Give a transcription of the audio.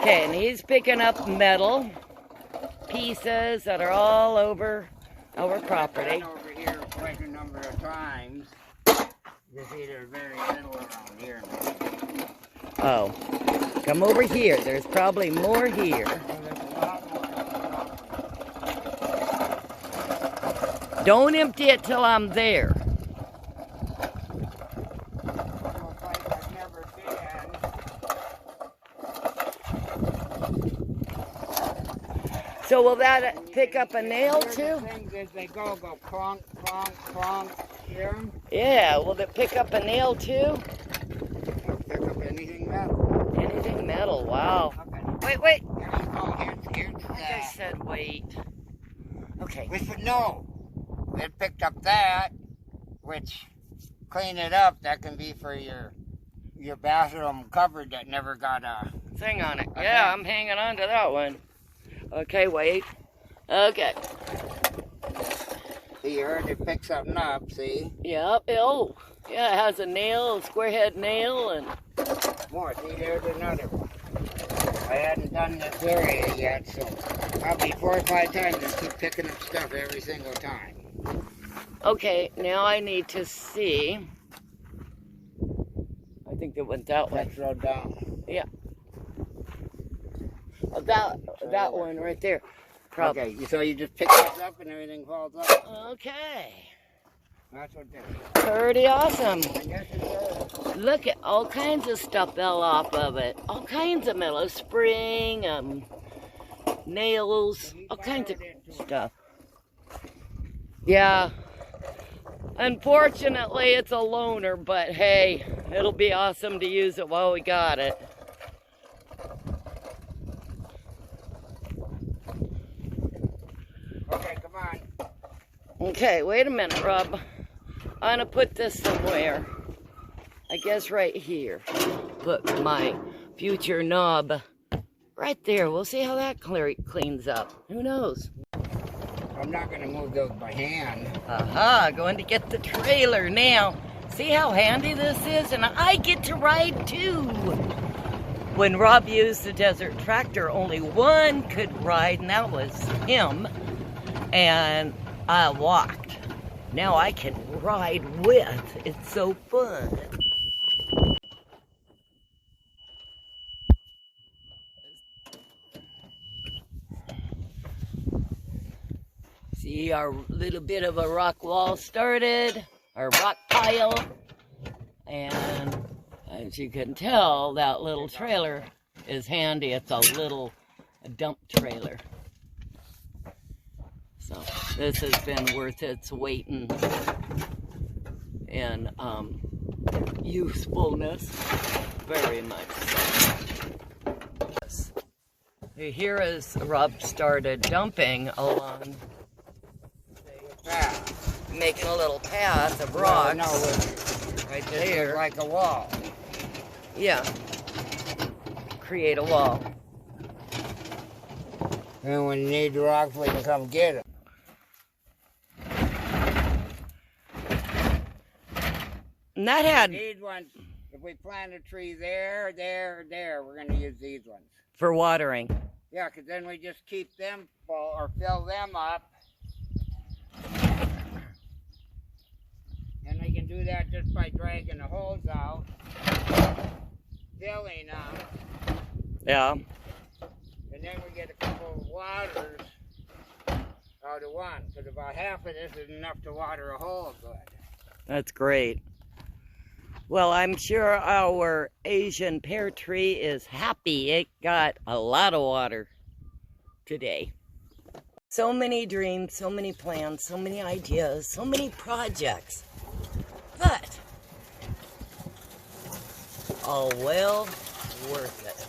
Okay, and he's picking up metal pieces that are all over our property. I've been over here quite a number of times. You see there's very little around here. Oh, come over here. There's probably more here. Don't empty it till I'm there. So will that pick up a nail too? Things as they go clonk, clonk, clonk. Here. Yeah, will it pick up a nail too? It'll pick up anything metal. Anything metal, wow. Okay. Wait. Here's I said wait. Okay. No. It picked up that, which clean it up, that can be for your bathroom cupboard that never got a thing on it. Yeah, I'm hanging on to that one. Okay, wait. Okay. See, you heard it pick something up, see? Yep. Oh, yeah, it has a nail, a square head nail, and more. See, there's another one. I hadn't done this area yet, so probably 4 or 5 times and keep picking up stuff every single time. Okay, now I need to see. I think it went that way. Let's roll down. Yeah. That one right there. Probably. Okay, so you just pick this up and everything falls up. Okay. That's what this is. Pretty awesome. I guess it's Look at all kinds of stuff fell off of it. All kinds of metal. Spring, nails, all kinds of stuff. Yeah. Unfortunately, it's a loaner, but hey, it'll be awesome to use it while we got it. Okay, come on. Okay, wait a minute, Rob. I'm gonna put this somewhere. I guess right here. Put my future knob right there. We'll see how that cleans up. Who knows? I'm not gonna move those by hand. Aha, going to get the trailer now. See how handy this is? And I get to ride too. When Rob used the desert tractor, only one could ride, and that was him. And I walked. Now I can ride with. It's so fun. See our little bit of a rock wall started, our rock pile, and as you can tell, that little trailer is handy. It's a little dump trailer. So this has been worth its weight in usefulness, very much so. Here is Rob started dumping along, making a little path of rocks. Right there, like a wall. Yeah, create a wall. And when you need the rocks, we can come get them. And that had... These ones, if we plant a tree there, we're going to use these ones. For watering. Yeah, because then we just keep them full or fill them up. And we can do that just by dragging the holes out, filling them. Yeah. And then we get a couple of waters out of one, because about half of this is enough to water a hole good. That's great. Well, I'm sure our Asian pear tree is happy. It got a lot of water today. So many dreams, so many plans, so many ideas, so many projects. But all well worth it.